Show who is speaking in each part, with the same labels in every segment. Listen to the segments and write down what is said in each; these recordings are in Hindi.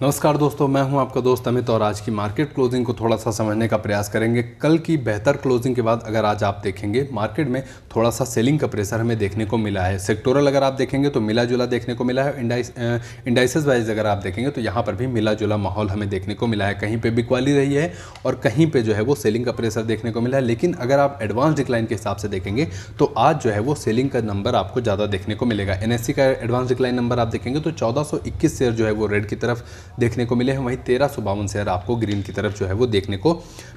Speaker 1: नमस्कार दोस्तों, मैं हूं आपका दोस्त अमित और आज की मार्केट क्लोजिंग को थोड़ा सा समझने का प्रयास करेंगे। कल की बेहतर क्लोजिंग के बाद अगर आज आप देखेंगे मार्केट में थोड़ा सा सेलिंग का प्रेशर हमें देखने को मिला है। सेक्टोरल अगर आप देखेंगे तो मिला जुला देखने को मिला है। इंडाइसेस वाइज अगर आप देखेंगे तो यहाँ पर भी मिला जुला माहौल हमें देखने को मिला है। कहीं पर बिकवाली रही है और कहीं पर जो है वो सेलिंग का प्रेशर देखने को मिला है। लेकिन अगर आप एडवांस डिक्लाइन के हिसाब से देखेंगे तो आज जो है वो सेलिंग का नंबर आपको ज़्यादा देखने को मिलेगा। एनएससी का एडवांस डिक्लाइन नंबर आप देखेंगे तो 1421 शेयर जो है वो रेड की तरफ देखने को मिले हैं, वहीं 1352 शेयर आपको ग्रीन की तरफ जो है वो देखने को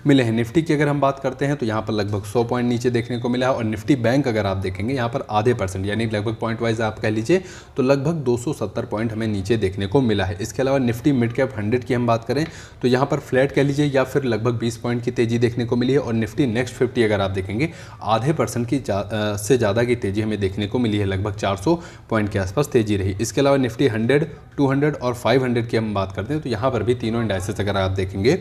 Speaker 1: मिले हैं। निफ्टी की अगर हम बात करते हैं तो यहाँ पर लगभग 100 पॉइंट नीचे देखने को मिला है और निफ्टी बैंक अगर आप देखेंगे यहाँ पर आधे % यानी लगभग पॉइंट वाइज आप कह लीजिए तो लगभग 270 पॉइंट हमें नीचे देखने को मिला है। इसके अलावा निफ्टी मिड कैप 100 की हम बात करें तो यहाँ पर फ्लैट कह लीजिए या फिर लगभग 20 पॉइंट की तेजी देखने को मिली है और निफ्टी नेक्स्ट 50 अगर आप देखेंगे आधे % की से ज़्यादा की तेजी हमें देखने को मिली है, लगभग 400 पॉइंट के आसपास तेजी रही। इसके अलावा निफ्टी 100, 200 और 500 की हम बात करते हैं तो यहाँ पर भी तीनों इंडाइसेस अगर आप देखेंगे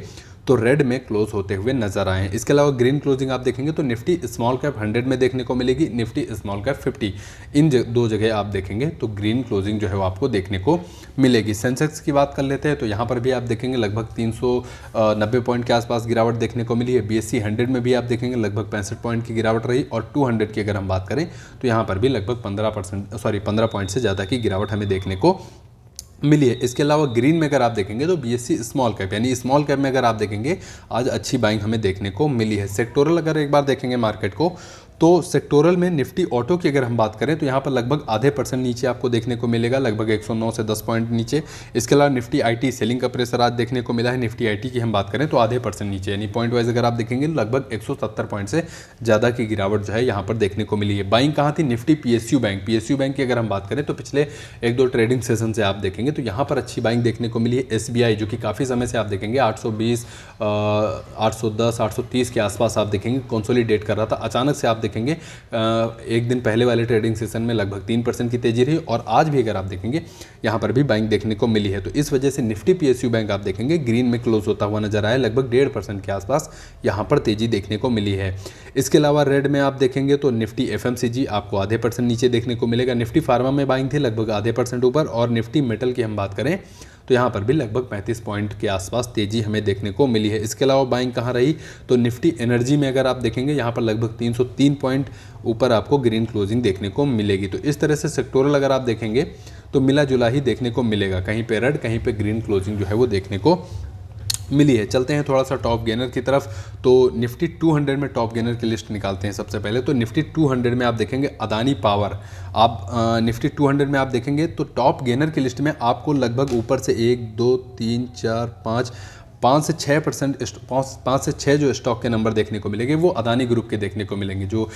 Speaker 1: तो रेड में क्लोज होते हुए नजर आए हैं। इसके अलावा ग्रीन क्लोजिंग आप देखेंगे तो निफ्टी स्मॉल कैप 100 में देखने को मिलेगी, निफ्टी स्मॉल कैप 50 इन दो जगह आप देखेंगे तो ग्रीन क्लोजिंग जो है वो आपको देखने को मिलेगी। सेंसेक्स की बात कर लेते हैं तो यहाँ पर भी आप देखेंगे लगभग 390 पॉइंट के आसपास गिरावट देखने को मिली है। BSE 100 में भी आप देखेंगे लगभग 65 पॉइंट की गिरावट रही और 200 की अगर हम बात करें तो यहाँ पर भी लगभग 15 पॉइंट से ज़्यादा की गिरावट हमें देखने को मिली है। इसके अलावा ग्रीन में अगर आप देखेंगे तो BSE स्मॉल कैप यानी स्मॉल कैप में अगर आप देखेंगे आज अच्छी बाइंग हमें देखने को मिली है। सेक्टोरल अगर एक बार देखेंगे मार्केट को तो सेक्टोरल में निफ्टी ऑटो की अगर हम बात करें तो यहाँ पर लगभग आधे % नीचे आपको देखने को मिलेगा, लगभग 109 से 10 पॉइंट नीचे। इसके अलावा निफ्टी IT सेलिंग का प्रेशर आज देखने को मिला है। निफ्टी IT की हम बात करें तो आधे % नीचे यानी पॉइंट वाइज अगर आप देखेंगे लगभग 170 पॉइंट से ज़्यादा की गिरावट जो है यहाँ पर देखने को मिली है। बाइंग कहाँ थी? निफ्टी PSU बैंक की अगर हम बात करें तो पिछले 1-2 ट्रेडिंग सेशन से आप देखेंगे तो यहाँ पर अच्छी बाइंग देखने को मिली है। SBI जो कि काफ़ी समय से आप देखेंगे 820, 810, 830 के आसपास आप देखेंगे कंसोलिडेट कर रहा था। अचानक से आप देखेंगे एक दिन पहले वाले ट्रेडिंग सेशन में लगभग 3% की तेजी रही और आज भी अगर आप देखेंगे यहाँ पर भी बाइंग देखने को मिली है। तो इस वजह से निफ्टी PSU बैंक आप देखेंगे ग्रीन में क्लोज होता हुआ नजर आया, लगभग 1.5% के आसपास यहाँ पर तेजी देखने को मिली है। इसके अलावा रेड में आप देखेंगे तो निफ्टी FMCG आपको आधे % नीचे देखने को मिलेगा। निफ्टी फार्मा में बाइंग थी लगभग आधे % ऊपर और निफ्टी मेटल की हम बात करें तो यहाँ पर भी लगभग 35 पॉइंट के आसपास तेजी हमें देखने को मिली है। इसके अलावा बाइंग कहाँ रही तो निफ्टी एनर्जी में अगर आप देखेंगे यहाँ पर लगभग 303 पॉइंट ऊपर आपको ग्रीन क्लोजिंग देखने को मिलेगी। तो इस तरह से सेक्टोरल अगर आप देखेंगे तो मिला जुला ही देखने को मिलेगा, कहीं पे रेड कहीं पे ग्रीन क्लोजिंग जो है वो देखने को मिली है। चलते हैं थोड़ा सा टॉप गेनर की तरफ। तो निफ्टी 200 में टॉप गेनर की लिस्ट निकालते हैं। सबसे पहले तो निफ्टी 200 में आप देखेंगे अदानी पावर। आप निफ्टी 200 में आप देखेंगे तो टॉप गेनर की लिस्ट में आपको लगभग ऊपर से 1, 2, 3, 4, 5 से 6% जो स्टॉक के नंबर देखने को मिलेंगे वो अदानी ग्रुप के देखने को मिलेंगे। जो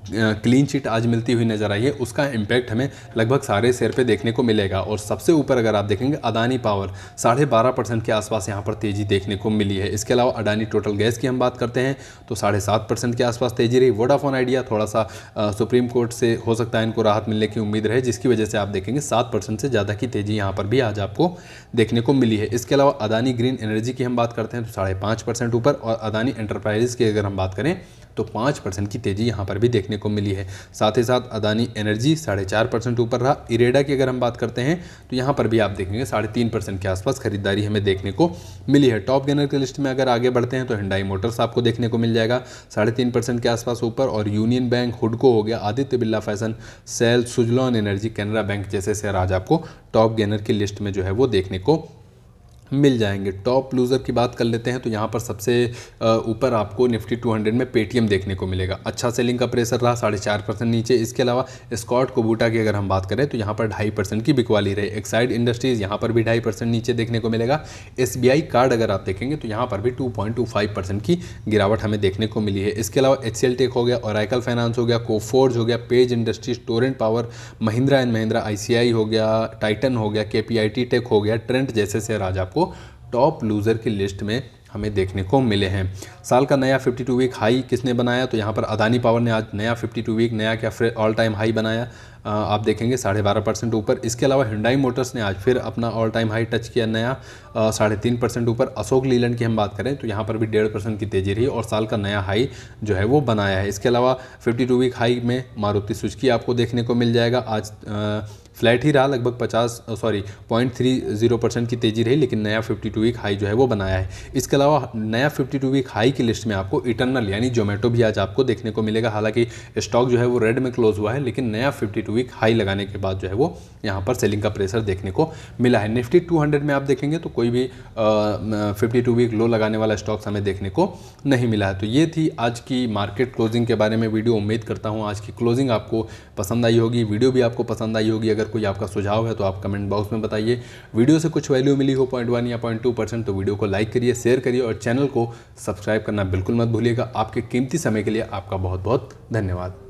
Speaker 1: क्लीन चिट आज मिलती हुई नजर आई है उसका इम्पैक्ट हमें लगभग सारे शेयर पे देखने को मिलेगा। और सबसे ऊपर अगर आप देखेंगे अदानी पावर 12.5% के आसपास यहाँ पर तेजी देखने को मिली है। इसके अलावा अडानी टोटल गैस की हम बात करते हैं तो 7.5% के आसपास तेजी रही। वोडाफोन आइडिया थोड़ा सा सुप्रीम कोर्ट से हो सकता है इनको राहत मिलने की उम्मीद रहे, जिसकी वजह से आप देखेंगे 7% से ज़्यादा की तेजी यहाँ पर भी आज आपको देखने को मिली है। इसके अलावा अदानी ग्रीन एनर्जी की हम बात करते हैं तो 5.5% ऊपर और अदानी एंटरप्राइजेस की अगर हम बात करें तो 5% की तेजी यहाँ पर भी देखने को मिली है। साथ ही साथ अदानी एनर्जी 4.5% ऊपर रहा। इरेडा की अगर हम बात करते हैं तो यहाँ पर भी आप देखेंगे 3.5% के आसपास खरीदारी हमें देखने को मिली है। टॉप गेनर की लिस्ट में अगर आगे बढ़ते हैं तो हिंडाई मोटर्स आपको देखने को मिल जाएगा 3.5% के आसपास ऊपर और यूनियन बैंक, हुडको हो गया, Aditya Birla Fashion, SAIL, Suzlon Energy, Canara Bank जैसे शेयर आज आपको टॉप गेनर की लिस्ट में जो है वो देखने को मिल जाएंगे। टॉप लूज़र की बात कर लेते हैं तो यहाँ पर सबसे ऊपर आपको निफ्टी 200 में पेटीएम देखने को मिलेगा। अच्छा सेलिंग का प्रेशर रहा, 4.5% नीचे। इसके अलावा स्कॉट कोबूटा की अगर हम बात करें तो यहाँ पर 2.5% की बिकवाली रही। एक्साइड इंडस्ट्रीज़ यहाँ पर भी 2.5% नीचे देखने को मिलेगा। SBI कार्ड अगर आप देखेंगे तो यहाँ पर भी 2.25% की गिरावट हमें देखने को मिली है। इसके अलावा HCL टेक हो गया, ओरेकल फाइनेंस हो गया, कोफोर्ज हो गया, page industries, Torrent power, Mahindra and Mahindra, ICI हो गया, टाइटन हो गया, KPIT टेक हो गया, ट्रेंट जैसे शेयर आज आपको टॉप लूज़र की लिस्ट में हमें देखने को मिले हैं। साल का नया 52 वीक हाई किसने बनाया तो यहाँ पर अदानी पावर ने आज नया 52 वीक नया क्या ऑल टाइम हाई बनाया। आप देखेंगे 12.5% ऊपर। इसके अलावा हिंडाई मोटर्स ने आज फिर अपना ऑल टाइम हाई टच किया नया 3.5% ऊपर। अशोक लीलैंड की हम बात करें तो यहाँ पर भी 1.5% की तेजी रही और साल का नया हाई जो है वो बनाया है। इसके अलावा 52 वीक हाई में मारुति सुजुकी आपको देखने को मिल जाएगा आज फ्लैट ही रहा, लगभग 0.30% की तेज़ी रही, लेकिन नया 52 वीक हाई जो है वो बनाया है। इसके अलावा नया 52 वीक हाई की लिस्ट में आपको इटर्नल यानी जोमेटो भी आज आपको देखने को मिलेगा। हालांकि स्टॉक जो है वो रेड में क्लोज हुआ है, लेकिन नया 52 वीक हाई लगाने के बाद जो है वो यहाँ पर सेलिंग का प्रेशर देखने को मिला है। निफ्टी 200 में आप देखेंगे तो कोई भी 52 वीक लो लगाने वाला स्टॉक्स हमें देखने को नहीं मिला है। तो ये थी आज की मार्केट क्लोजिंग के बारे में वीडियो। उम्मीद करता हूँ आज की क्लोजिंग आपको पसंद आई होगी, वीडियो भी आपको पसंद आई होगी। अगर कोई आपका सुझाव है तो आप कमेंट बॉक्स में बताइए। वीडियो से कुछ वैल्यू मिली हो 0.1 या 0.2% तो वीडियो को लाइक करिए, शेयर करिए और चैनल को सब्सक्राइब करना बिल्कुल मत भूलिएगा। आपके कीमती समय के लिए आपका बहुत बहुत धन्यवाद।